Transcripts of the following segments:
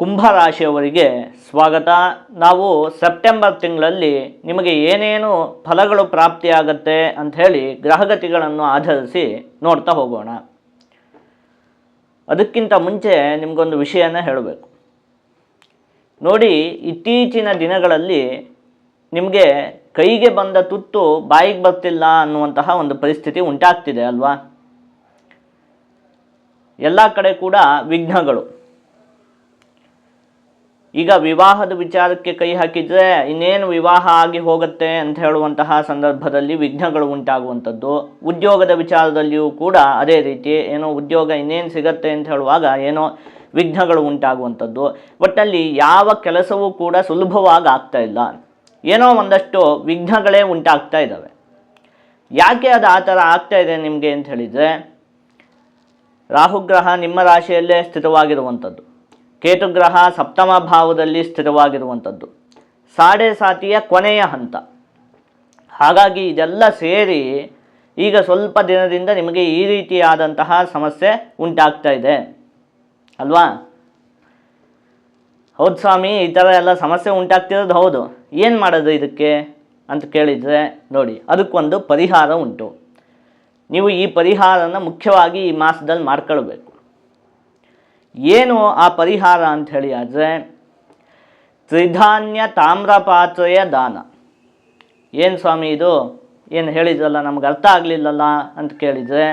ಕುಂಭರಾಶಿಯವರಿಗೆ ಸ್ವಾಗತ. ನಾವು ಸೆಪ್ಟೆಂಬರ್ ತಿಂಗಳಲ್ಲಿ ನಿಮಗೆ ಏನೇನು ಫಲಗಳು ಪ್ರಾಪ್ತಿಯಾಗತ್ತೆ ಅಂಥೇಳಿ ಗ್ರಹಗತಿಗಳನ್ನು ಆಧರಿಸಿ ನೋಡ್ತಾ ಹೋಗೋಣ. ಅದಕ್ಕಿಂತ ಮುಂಚೆ ನಿಮಗೊಂದು ವಿಷಯನ ಹೇಳಬೇಕು. ನೋಡಿ, ಇತ್ತೀಚಿನ ದಿನಗಳಲ್ಲಿ ನಿಮಗೆ ಕೈಗೆ ಬಂದ ತುತ್ತು ಬಾಯಿಗೆ ಬರ್ತಿಲ್ಲ ಅನ್ನುವಂತಹ ಒಂದು ಪರಿಸ್ಥಿತಿ ಉಂಟಾಗ್ತಿದೆ ಅಲ್ವಾ? ಎಲ್ಲ ಕಡೆ ಕೂಡ ವಿಘ್ನಗಳು. ಈಗ ವಿವಾಹದ ವಿಚಾರಕ್ಕೆ ಕೈ ಹಾಕಿದರೆ ಇನ್ನೇನು ವಿವಾಹ ಆಗಿ ಹೋಗುತ್ತೆ ಅಂತ ಹೇಳುವಂತಹ ಸಂದರ್ಭದಲ್ಲಿ ವಿಘ್ನಗಳು ಉಂಟಾಗುವಂಥದ್ದು. ಉದ್ಯೋಗದ ವಿಚಾರದಲ್ಲಿಯೂ ಕೂಡ ಅದೇ ರೀತಿ, ಏನೋ ಉದ್ಯೋಗ ಇನ್ನೇನು ಸಿಗತ್ತೆ ಅಂತ ಹೇಳುವಾಗ ಏನೋ ವಿಘ್ನಗಳು ಉಂಟಾಗುವಂಥದ್ದು. ಒಟ್ಟಲ್ಲಿ ಯಾವ ಕೆಲಸವೂ ಕೂಡ ಸುಲಭವಾಗಿ ಆಗ್ತಾ ಇಲ್ಲ, ಏನೋ ಒಂದಷ್ಟು ವಿಘ್ನಗಳೇ ಉಂಟಾಗ್ತಾ ಇದ್ದಾವೆ. ಯಾಕೆ ಅದು ಆ ಥರ ಆಗ್ತಾ ಇದೆ ನಿಮಗೆ ಅಂತ ಹೇಳಿದರೆ, ರಾಹುಗ್ರಹ ನಿಮ್ಮ ರಾಶಿಯಲ್ಲೇ ಸ್ಥಿತವಾಗಿರುವಂಥದ್ದು, ಕೇತುಗ್ರಹ ಸಪ್ತಮ ಭಾವದಲ್ಲಿ ಸ್ಥಿರವಾಗಿರುವಂಥದ್ದು, ಸಾಡೆ ಸಾತಿಯ ಕೊನೆಯ ಹಂತ. ಹಾಗಾಗಿ ಇದೆಲ್ಲ ಸೇರಿ ಈಗ ಸ್ವಲ್ಪ ದಿನದಿಂದ ನಿಮಗೆ ಈ ರೀತಿಯಾದಂತಹ ಸಮಸ್ಯೆ ಉಂಟಾಗ್ತಾ ಇದೆ ಅಲ್ವಾ? ಹೌದು ಸ್ವಾಮಿ, ಈ ಥರ ಎಲ್ಲ ಸಮಸ್ಯೆ ಉಂಟಾಗ್ತಿರೋದು ಹೌದು. ಏನು ಮಾಡೋದು ಇದಕ್ಕೆ ಅಂತ ಕೇಳಿದರೆ, ನೋಡಿ, ಅದಕ್ಕೊಂದು ಪರಿಹಾರ ಉಂಟು. ನೀವು ಈ ಪರಿಹಾರನ ಮುಖ್ಯವಾಗಿ ಈ ಮಾಸದಲ್ಲಿ ಮಾಡ್ಕೊಳ್ಬೇಕು. ಏನು ಆ ಪರಿಹಾರ ಅಂತ ಹೇಳಿ ಆದರೆ, ತ್ರಿಧಾನ್ಯ ತಾಮ್ರಪಾತ್ರೆಯ ದಾನ. ಏನು ಸ್ವಾಮಿ ಇದು, ಏನು ಹೇಳಿದ್ರಲ್ಲ, ನಮ್ಗೆ ಅರ್ಥ ಆಗಲಿಲ್ಲಲ್ಲ ಅಂತ ಕೇಳಿದರೆ,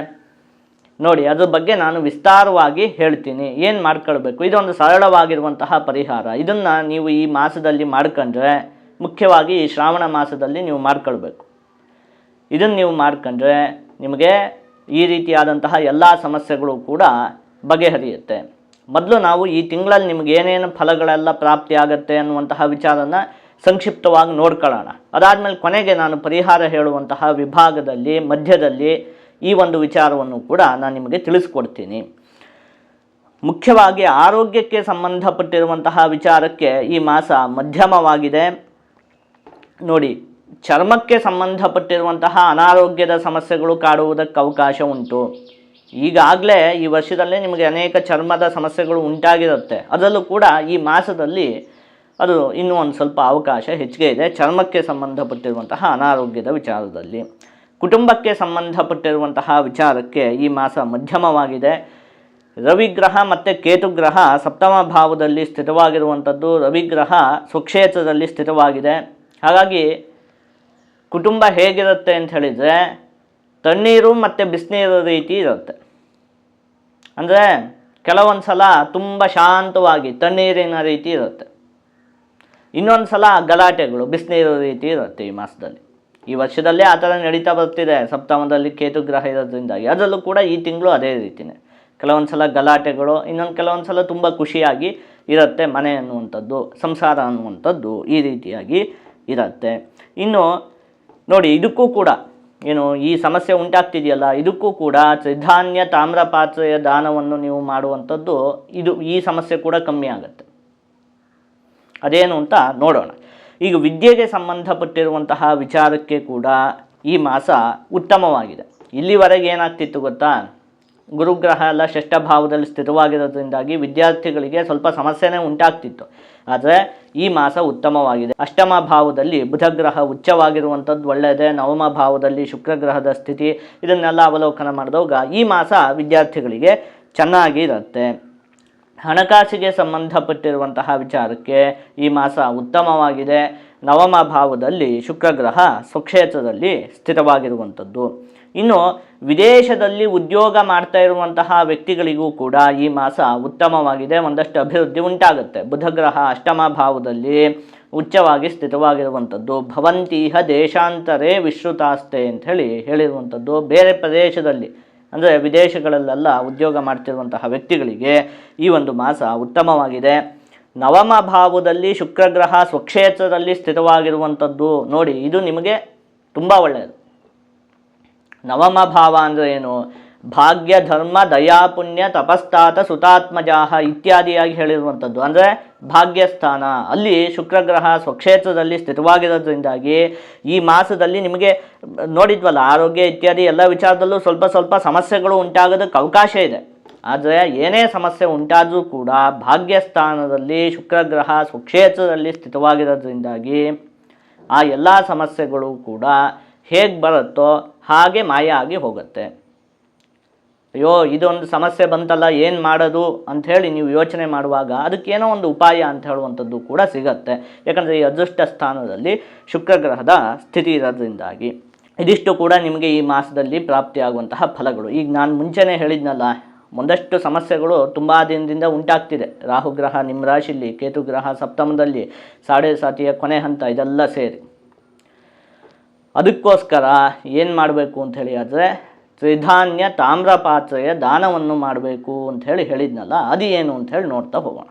ನೋಡಿ, ಅದ್ರ ಬಗ್ಗೆ ನಾನು ವಿಸ್ತಾರವಾಗಿ ಹೇಳ್ತೀನಿ. ಏನು ಮಾಡ್ಕೊಳ್ಬೇಕು, ಇದೊಂದು ಸರಳವಾಗಿರುವಂತಹ ಪರಿಹಾರ. ಇದನ್ನು ನೀವು ಈ ಮಾಸದಲ್ಲಿ ಮಾಡ್ಕೊಂಡ್ರೆ, ಮುಖ್ಯವಾಗಿ ಈ ಶ್ರಾವಣ ಮಾಸದಲ್ಲಿ ನೀವು ಮಾಡ್ಕೊಳ್ಬೇಕು. ಇದನ್ನು ನೀವು ಮಾಡ್ಕೊಂಡ್ರೆ ನಿಮಗೆ ಈ ರೀತಿಯಾದಂತಹ ಎಲ್ಲ ಸಮಸ್ಯೆಗಳು ಕೂಡ ಬಗೆಹರಿಯುತ್ತೆ. ಮೊದಲು ನಾವು ಈ ತಿಂಗಳಲ್ಲಿ ನಿಮ್ಗೆ ಏನೇನು ಫಲಗಳೆಲ್ಲ ಪ್ರಾಪ್ತಿ ಆಗುತ್ತೆ ಅನ್ನುವಂತಹ ವಿಚಾರನ ಸಂಕ್ಷಿಪ್ತವಾಗಿ ನೋಡ್ಕೊಳ್ಳೋಣ. ಅದಾದಮೇಲೆ ಕೊನೆಗೆ ನಾನು ಪರಿಹಾರ ಹೇಳುವಂತಹ ವಿಭಾಗದಲ್ಲಿ ಮಧ್ಯದಲ್ಲಿ ಈ ಒಂದು ವಿಚಾರವನ್ನು ಕೂಡ ನಾನು ನಿಮಗೆ ತಿಳಿಸ್ಕೊಡ್ತೀನಿ. ಮುಖ್ಯವಾಗಿ ಆರೋಗ್ಯಕ್ಕೆ ಸಂಬಂಧಪಟ್ಟಿರುವಂತಹ ವಿಚಾರಕ್ಕೆ ಈ ಮಾಸ ಮಧ್ಯಮವಾಗಿದೆ. ನೋಡಿ, ಚರ್ಮಕ್ಕೆ ಸಂಬಂಧಪಟ್ಟಿರುವಂತಹ ಅನಾರೋಗ್ಯದ ಸಮಸ್ಯೆಗಳು ಕಾಡುವುದಕ್ಕೆ ಅವಕಾಶ ಉಂಟು. ಈಗಾಗಲೇ ಈ ವರ್ಷದಲ್ಲೇ ನಿಮಗೆ ಅನೇಕ ಚರ್ಮದ ಸಮಸ್ಯೆಗಳು ಉಂಟಾಗಿರುತ್ತೆ. ಅದರಲ್ಲೂ ಕೂಡ ಈ ಮಾಸದಲ್ಲಿ ಅದು ಇನ್ನೂ ಒಂದು ಸ್ವಲ್ಪ ಅವಕಾಶ ಹೆಚ್ಚಿಗೆ ಇದೆ ಚರ್ಮಕ್ಕೆ ಸಂಬಂಧಪಟ್ಟಿರುವಂತಹ ಅನಾರೋಗ್ಯದ ವಿಚಾರದಲ್ಲಿ. ಕುಟುಂಬಕ್ಕೆ ಸಂಬಂಧಪಟ್ಟಿರುವಂತಹ ವಿಚಾರಕ್ಕೆ ಈ ಮಾಸ ಮಧ್ಯಮವಾಗಿದೆ. ರವಿಗ್ರಹ ಮತ್ತು ಕೇತುಗ್ರಹ ಸಪ್ತಮ ಭಾವದಲ್ಲಿ ಸ್ಥಿತವಾಗಿರುವಂಥದ್ದು. ರವಿಗ್ರಹ ಸ್ವಕ್ಷೇತ್ರದಲ್ಲಿ ಸ್ಥಿತವಾಗಿದೆ. ಹಾಗಾಗಿ ಕುಟುಂಬ ಹೇಗಿರುತ್ತೆ ಅಂತ ಹೇಳಿದರೆ, ತಣ್ಣೀರು ಮತ್ತು ಬಿಸಿನೀರು ರೀತಿ ಇರುತ್ತೆ. ಅಂದರೆ ಕೆಲವೊಂದು ಸಲ ತುಂಬ ಶಾಂತವಾಗಿ ತಣ್ಣೀರಿನ ರೀತಿ ಇರುತ್ತೆ, ಇನ್ನೊಂದು ಸಲ ಗಲಾಟೆಗಳು ಬಿಸಿನೀರು ರೀತಿ ಇರುತ್ತೆ. ಈ ಮಾಸದಲ್ಲಿ, ಈ ವರ್ಷದಲ್ಲೇ ಆ ಥರ ನಡೀತಾ ಬರ್ತಿದೆ. ಸಪ್ತಮದಲ್ಲಿ ಕೇತುಗ್ರಹ ಇರೋದ್ರಿಂದಾಗಿ ಅದರಲ್ಲೂ ಕೂಡ ಈ ತಿಂಗಳು ಅದೇ ರೀತಿಯೇ. ಕೆಲವೊಂದು ಸಲ ಗಲಾಟೆಗಳು, ಇನ್ನೊಂದು ಕೆಲವೊಂದು ಸಲ ತುಂಬ ಖುಷಿಯಾಗಿ ಇರುತ್ತೆ. ಮನೆ ಅನ್ನುವಂಥದ್ದು, ಸಂಸಾರ ಅನ್ನುವಂಥದ್ದು ಈ ರೀತಿಯಾಗಿ ಇರುತ್ತೆ. ಇನ್ನು ನೋಡಿ, ಇದಕ್ಕೂ ಕೂಡ ಏನು ಈ ಸಮಸ್ಯೆ ಉಂಟಾಗ್ತಿದೆಯಲ್ಲ, ಇದಕ್ಕೂ ಕೂಡ ತ್ರಿಧಾನ್ಯ ತಾಮ್ರಪಾತ್ರೆಯ ದಾನವನ್ನು ನೀವು ಮಾಡುವಂಥದ್ದು, ಈ ಸಮಸ್ಯೆ ಕೂಡ ಕಮ್ಮಿ ಆಗುತ್ತೆ. ಅದೇನು ಅಂತ ನೋಡೋಣ. ಈಗ ವಿದ್ಯೆಗೆ ಸಂಬಂಧಪಟ್ಟಿರುವಂತಹ ವಿಚಾರಕ್ಕೆ ಕೂಡ ಈ ಮಾಸ ಉತ್ತಮವಾಗಿದೆ. ಇಲ್ಲಿವರೆಗೆ ಏನಾಗ್ತಿತ್ತು ಗೊತ್ತಾ, ಗುರುಗ್ರಹ ಎಲ್ಲ ಷಷ್ಠ ಭಾವದಲ್ಲಿ ಸ್ಥಿತವಾಗಿರೋದ್ರಿಂದಾಗಿ ವಿದ್ಯಾರ್ಥಿಗಳಿಗೆ ಸ್ವಲ್ಪ ಸಮಸ್ಯೆನೇ ಉಂಟಾಗ್ತಿತ್ತು. ಆದರೆ ಈ ಮಾಸ ಉತ್ತಮವಾಗಿದೆ. ಅಷ್ಟಮ ಭಾವದಲ್ಲಿ ಬುಧಗ್ರಹ ಉಚ್ಚವಾಗಿರುವಂಥದ್ದು ಒಳ್ಳೆಯದೇ. ನವಮ ಭಾವದಲ್ಲಿ ಶುಕ್ರಗ್ರಹದ ಸ್ಥಿತಿ, ಇದನ್ನೆಲ್ಲ ಅವಲೋಕನ ಮಾಡಿದಾಗ ಈ ಮಾಸ ವಿದ್ಯಾರ್ಥಿಗಳಿಗೆ ಚೆನ್ನಾಗಿ ಇರುತ್ತೆ. ಹಣಕಾಸಿಗೆ ಸಂಬಂಧಪಟ್ಟಿರುವಂತಹ ವಿಚಾರಕ್ಕೆ ಈ ಮಾಸ ಉತ್ತಮವಾಗಿದೆ. ನವಮ ಭಾವದಲ್ಲಿ ಶುಕ್ರಗ್ರಹ ಸ್ವಕ್ಷೇತ್ರದಲ್ಲಿ ಸ್ಥಿತವಾಗಿರುವಂಥದ್ದು. ಇನ್ನು ವಿದೇಶದಲ್ಲಿ ಉದ್ಯೋಗ ಮಾಡ್ತಾ ಇರುವಂತಹ ವ್ಯಕ್ತಿಗಳಿಗೂ ಕೂಡ ಈ ಮಾಸ ಉತ್ತಮವಾಗಿದೆ. ಒಂದಷ್ಟು ಅಭಿವೃದ್ಧಿ ಉಂಟಾಗುತ್ತೆ. ಬುಧಗ್ರಹ ಅಷ್ಟಮ ಭಾವದಲ್ಲಿ ಉಚ್ಚವಾಗಿ ಸ್ಥಿತವಾಗಿರುವಂಥದ್ದು. ಭವಂತೀಹ ದೇಶಾಂತರೇ ವಿಶ್ರುತಾಸ್ತೆ ಅಂತ ಹೇಳಿರುವಂಥದ್ದು. ಬೇರೆ ಪ್ರದೇಶದಲ್ಲಿ ಅಂದರೆ ವಿದೇಶಗಳಲ್ಲೆಲ್ಲ ಉದ್ಯೋಗ ಮಾಡ್ತಿರುವಂತಹ ವ್ಯಕ್ತಿಗಳಿಗೆ ಈ ಒಂದು ಮಾಸ ಉತ್ತಮವಾಗಿದೆ. ನವಮ ಭಾವದಲ್ಲಿ ಶುಕ್ರಗ್ರಹ ಸ್ವಕ್ಷೇತ್ರದಲ್ಲಿ ಸ್ಥಿತವಾಗಿರುವಂಥದ್ದು. ನೋಡಿ, ಇದು ನಿಮಗೆ ತುಂಬ ಒಳ್ಳೆಯದು. ನವಮ ಭಾವ ಅಂದರೆ ಏನು, ಭಾಗ್ಯ ಧರ್ಮ ದಯಾ ಪುಣ್ಯ ತಪಸ್ತಾತ ಸುತಾತ್ಮಜಾಹ ಇತ್ಯಾದಿಯಾಗಿ ಹೇಳಿರುವಂಥದ್ದು. ಅಂದರೆ ಭಾಗ್ಯಸ್ಥಾನ, ಅಲ್ಲಿ ಶುಕ್ರಗ್ರಹ ಸ್ವಕ್ಷೇತ್ರದಲ್ಲಿ ಸ್ಥಿತವಾಗಿರೋದ್ರಿಂದಾಗಿ ಈ ಮಾಸದಲ್ಲಿ ನಿಮಗೆ ನೋಡಿದ್ವಲ್ಲ, ಆರೋಗ್ಯ ಇತ್ಯಾದಿ ಎಲ್ಲ ವಿಚಾರದಲ್ಲೂ ಸ್ವಲ್ಪ ಸಮಸ್ಯೆಗಳು ಉಂಟಾಗೋದಕ್ಕೆ ಅವಕಾಶ ಇದೆ. ಆದರೆ ಏನೇ ಸಮಸ್ಯೆ ಉಂಟಾದರೂ ಕೂಡ ಭಾಗ್ಯಸ್ಥಾನದಲ್ಲಿ ಶುಕ್ರಗ್ರಹ ಸ್ವಕ್ಷೇತ್ರದಲ್ಲಿ ಸ್ಥಿತವಾಗಿರೋದ್ರಿಂದಾಗಿ ಆ ಎಲ್ಲ ಸಮಸ್ಯೆಗಳು ಕೂಡ ಹೇಗೆ ಬರುತ್ತೋ ಹಾಗೆ ಮಾಯ ಆಗಿ ಹೋಗುತ್ತೆ. ಅಯ್ಯೋ ಇದೊಂದು ಸಮಸ್ಯೆ ಬಂತಲ್ಲ ಏನು ಮಾಡೋದು ಅಂಥೇಳಿ ನೀವು ಯೋಚನೆ ಮಾಡುವಾಗ ಅದಕ್ಕೇನೋ ಒಂದು ಉಪಾಯ ಅಂತ ಹೇಳುವಂಥದ್ದು ಕೂಡ ಸಿಗತ್ತೆ. ಯಾಕಂದರೆ ಈ ಅದೃಷ್ಟ ಸ್ಥಾನದಲ್ಲಿ ಶುಕ್ರಗ್ರಹದ ಸ್ಥಿತಿ ಇರೋದ್ರಿಂದಾಗಿ ಇದಿಷ್ಟು ಕೂಡ ನಿಮಗೆ ಈ ಮಾಸದಲ್ಲಿ ಪ್ರಾಪ್ತಿಯಾಗುವಂತಹ ಫಲಗಳು. ಈಗ ನಾನು ಮುಂಚೆನೇ ಹೇಳಿದ್ನಲ್ಲ, ಒಂದಷ್ಟು ಸಮಸ್ಯೆಗಳು ತುಂಬ ದಿನದಿಂದ ಉಂಟಾಗ್ತಿದೆ. ರಾಹುಗ್ರಹ ನಿಮ್ಮ ರಾಶಿಯಲ್ಲಿ, ಕೇತುಗ್ರಹ ಸಪ್ತಮದಲ್ಲಿ, ಸಾಡೆ ಸಾತಿಯ ಕೊನೆ ಹಂತ, ಇದೆಲ್ಲ ಸೇರಿ ಅದಕ್ಕೋಸ್ಕರ ಏನು ಮಾಡಬೇಕು ಅಂಥೇಳಿ ಆದರೆ ತ್ರಿಧಾನ್ಯ ತಾಮ್ರಪಾತ್ರೆಯ ದಾನವನ್ನು ಮಾಡಬೇಕು ಅಂಥೇಳಿ ಹೇಳಿದ್ನಲ್ಲ, ಅದು ಏನು ಅಂಥೇಳಿ ನೋಡ್ತಾ ಹೋಗೋಣ.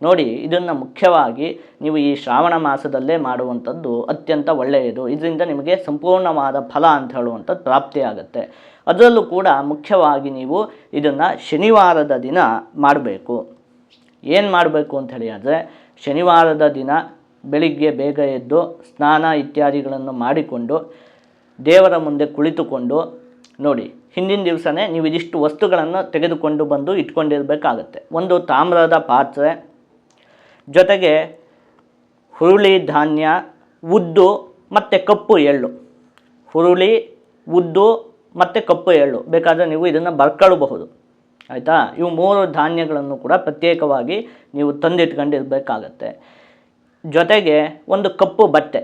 ನೋಡಿ, ಇದನ್ನು ಮುಖ್ಯವಾಗಿ ನೀವು ಈ ಶ್ರಾವಣ ಮಾಸದಲ್ಲೇ ಮಾಡುವಂಥದ್ದು ಅತ್ಯಂತ ಒಳ್ಳೆಯದು. ಇದರಿಂದ ನಿಮಗೆ ಸಂಪೂರ್ಣವಾದ ಫಲ ಅಂತ ಹೇಳುವಂಥದ್ದು ಪ್ರಾಪ್ತಿಯಾಗುತ್ತೆ. ಅದರಲ್ಲೂ ಕೂಡ ಮುಖ್ಯವಾಗಿ ನೀವು ಇದನ್ನು ಶನಿವಾರದ ದಿನ ಮಾಡಬೇಕು. ಏನು ಮಾಡಬೇಕು ಅಂಥೇಳಿ ಆದರೆ ಶನಿವಾರದ ದಿನ ಬೆಳಿಗ್ಗೆ ಬೇಗ ಎದ್ದು ಸ್ನಾನ ಇತ್ಯಾದಿಗಳನ್ನು ಮಾಡಿಕೊಂಡು ದೇವರ ಮುಂದೆ ಕುಳಿತುಕೊಂಡು ನೋಡಿ, ಹಿಂದಿನ ದಿವಸನೇ ನೀವು ಇದಿಷ್ಟು ವಸ್ತುಗಳನ್ನು ತೆಗೆದುಕೊಂಡು ಬಂದು ಇಟ್ಕೊಂಡಿರಬೇಕಾಗತ್ತೆ. ಒಂದು ತಾಮ್ರದ ಪಾತ್ರೆ, ಜೊತೆಗೆ ಹುರುಳಿ ಧಾನ್ಯ, ಉದ್ದು ಮತ್ತು ಕಪ್ಪು ಎಳ್ಳು. ಹುರುಳಿ, ಉದ್ದು ಮತ್ತು ಕಪ್ಪು ಎಳ್ಳು ಬೇಕಾದರೆ ನೀವು ಇದನ್ನು ಬರ್ಕೊಳ್ಳಬಹುದು, ಆಯಿತಾ. ಇವು 3 ಧಾನ್ಯಗಳನ್ನು ಕೂಡ ಪ್ರತ್ಯೇಕವಾಗಿ ನೀವು ತಂದಿಟ್ಕೊಂಡಿರಬೇಕಾಗತ್ತೆ. ಜೊತೆಗೆ ಒಂದು ಕಪ್ಪು ಬಟ್ಟೆ,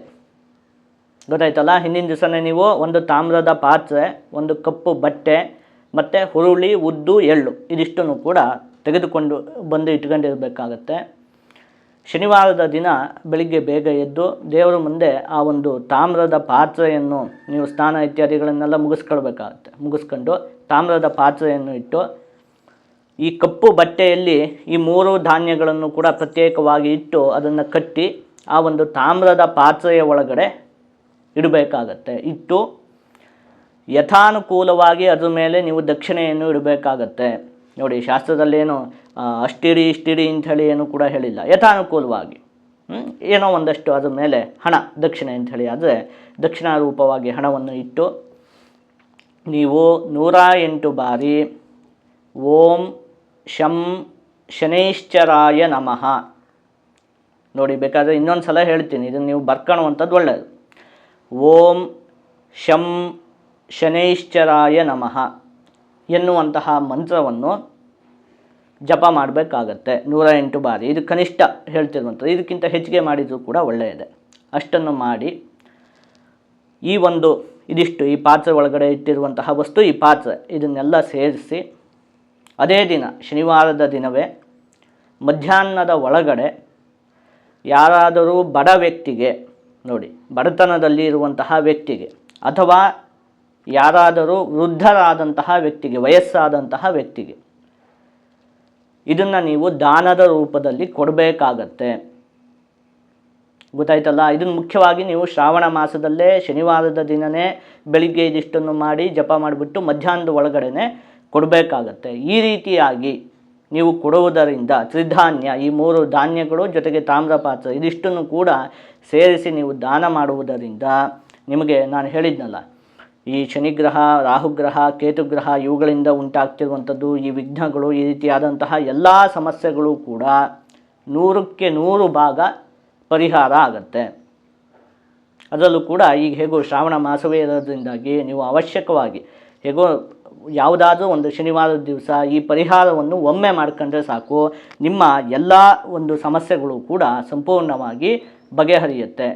ಗೊತ್ತಾಯ್ತಲ್ಲ. ಹಿಂದಿನ ದಿವಸನೇ ನೀವು ಒಂದು ತಾಮ್ರದ ಪಾತ್ರೆ, ಒಂದು ಕಪ್ಪು ಬಟ್ಟೆ ಮತ್ತು ಹುರುಳಿ, ಉದ್ದು, ಎಳ್ಳು ಇದಿಷ್ಟನ್ನು ಕೂಡ ತೆಗೆದುಕೊಂಡು ಬಂದು ಇಟ್ಕೊಂಡಿರಬೇಕಾಗತ್ತೆ. ಶನಿವಾರದ ದಿನ ಬೆಳಿಗ್ಗೆ ಬೇಗ ಎದ್ದು ದೇವರ ಮುಂದೆ ಆ ಒಂದು ತಾಮ್ರದ ಪಾತ್ರೆಯನ್ನು ನೀವು ಸ್ನಾನ ಇತ್ಯಾದಿಗಳನ್ನೆಲ್ಲ ಮುಗಿಸ್ಕೊಳ್ಬೇಕಾಗತ್ತೆ. ಮುಗಿಸ್ಕೊಂಡು ತಾಮ್ರದ ಪಾತ್ರೆಯನ್ನು ಇಟ್ಟು ಈ ಕಪ್ಪು ಬಟ್ಟೆಯಲ್ಲಿ ಈ 3 ಧಾನ್ಯಗಳನ್ನು ಕೂಡ ಪ್ರತ್ಯೇಕವಾಗಿ ಇಟ್ಟು ಅದನ್ನು ಕಟ್ಟಿ ಆ ಒಂದು ತಾಮ್ರದ ಪಾತ್ರೆಯ ಒಳಗಡೆ ಇಡಬೇಕಾಗತ್ತೆ. ಇಟ್ಟು ಯಥಾನುಕೂಲವಾಗಿ ಅದ್ರ ಮೇಲೆ ನೀವು ದಕ್ಷಿಣೆಯನ್ನು ಇಡಬೇಕಾಗತ್ತೆ. ನೋಡಿ, ಶಾಸ್ತ್ರದಲ್ಲೇನು ಅಷ್ಟಿಡಿ ಇಷ್ಟಿಡಿ ಅಂಥೇಳಿ ಏನು ಕೂಡ ಹೇಳಿಲ್ಲ. ಯಥಾನುಕೂಲವಾಗಿ ಏನೋ ಒಂದಷ್ಟು ಅದ್ರ ಮೇಲೆ ಹಣ ದಕ್ಷಿಣೆ ಅಂಥೇಳಿ ಆದರೆ ದಕ್ಷಿಣಾ ರೂಪವಾಗಿ ಹಣವನ್ನು ಇಟ್ಟು ನೀವು 108 ಬಾರಿ ಓಂ ಶಂ ಶನೈಶ್ಚರಾಯ ನಮಃ. ನೋಡಿ, ಬೇಕಾದರೆ ಇನ್ನೊಂದು ಸಲ ಹೇಳ್ತೀನಿ, ಇದನ್ನು ನೀವು ಬರ್ಕೊಳ್ಳುವಂಥದ್ದು ಒಳ್ಳೆಯದು. ಓಂ ಶಂ ಶನೈಶ್ಚರಾಯ ನಮಃ ಎನ್ನುವಂತಹ ಮಂತ್ರವನ್ನು ಜಪ ಮಾಡಬೇಕಾಗತ್ತೆ 108 ಬಾರಿ. ಇದು ಕನಿಷ್ಠ ಹೇಳ್ತಿರುವಂಥದ್ದು, ಇದಕ್ಕಿಂತ ಹೆಚ್ಚಿಗೆ ಮಾಡಿದರೂ ಕೂಡ ಒಳ್ಳೆಯದೇ. ಅಷ್ಟನ್ನು ಮಾಡಿ ಈ ಒಂದು ಇದಿಷ್ಟು ಈ ಪಾತ್ರೆ ಒಳಗಡೆ ಇಟ್ಟಿರುವಂತಹ ವಸ್ತು, ಈ ಪಾತ್ರೆ ಇದನ್ನೆಲ್ಲ ಸೇರಿಸಿ ಅದೇ ದಿನ ಶನಿವಾರದ ದಿನವೇ ಮಧ್ಯಾಹ್ನದ ಒಳಗಡೆ ಯಾರಾದರೂ ಬಡ ವ್ಯಕ್ತಿಗೆ, ನೋಡಿ ಬಡತನದಲ್ಲಿ ಇರುವಂತಹ ವ್ಯಕ್ತಿಗೆ ಅಥವಾ ಯಾರಾದರೂ ವೃದ್ಧರಾದಂತಹ ವ್ಯಕ್ತಿಗೆ, ವಯಸ್ಸಾದಂತಹ ವ್ಯಕ್ತಿಗೆ ಇದನ್ನು ನೀವು ದಾನದ ರೂಪದಲ್ಲಿ ಕೊಡಬೇಕಾಗತ್ತೆ. ಗೊತ್ತಾಯ್ತಲ್ಲ. ಇದನ್ನು ಮುಖ್ಯವಾಗಿ ನೀವು ಶ್ರಾವಣ ಮಾಸದಲ್ಲೇ ಶನಿವಾರದ ದಿನವೇ ಬೆಳಿಗ್ಗೆ ಇದಿಷ್ಟನ್ನು ಮಾಡಿ ಜಪ ಮಾಡಿಬಿಟ್ಟು ಮಧ್ಯಾಹ್ನದ ಒಳಗಡೆ ಕೊಡಬೇಕಾಗತ್ತೆ. ಈ ರೀತಿಯಾಗಿ ನೀವು ಕೊಡುವುದರಿಂದ ತ್ರಿಧಾನ್ಯ, ಈ 3 ಧಾನ್ಯಗಳು ಜೊತೆಗೆ ತಾಮ್ರಪಾತ್ರೆ ಇದಿಷ್ಟನ್ನು ಕೂಡ ಸೇರಿಸಿ ನೀವು ದಾನ ಮಾಡುವುದರಿಂದ ನಿಮಗೆ ನಾನು ಹೇಳಿದ್ನಲ್ಲ, ಈ ಶನಿಗ್ರಹ, ರಾಹುಗ್ರಹ, ಕೇತುಗ್ರಹ ಇವುಗಳಿಂದ ಉಂಟಾಗ್ತಿರುವಂಥದ್ದು ಈ ವಿಘ್ನಗಳು, ಈ ರೀತಿಯಾದಂತಹ ಎಲ್ಲ ಸಮಸ್ಯೆಗಳು ಕೂಡ 100ಕ್ಕೆ 100 ಭಾಗ ಪರಿಹಾರ ಆಗತ್ತೆ. ಅದರಲ್ಲೂ ಕೂಡ ಈಗ ಹೇಗೋ ಶ್ರಾವಣ ಮಾಸವೇ ಇರೋದ್ರಿಂದಾಗಿ ನೀವು ಅವಶ್ಯಕವಾಗಿ ಹೇಗೋ ಯಾವುದಾದ್ರೂ ಒಂದು ಶನಿವಾರದ ದಿವಸ ಈ ಪರಿಹಾರವನ್ನು ಒಮ್ಮೆ ಮಾಡ್ಕೊಂಡ್ರೆ ಸಾಕು, ನಿಮ್ಮ ಎಲ್ಲ ಒಂದು ಸಮಸ್ಯೆಗಳು ಕೂಡ ಸಂಪೂರ್ಣವಾಗಿ ಬಗೆಹರಿಯುತ್ತೆ.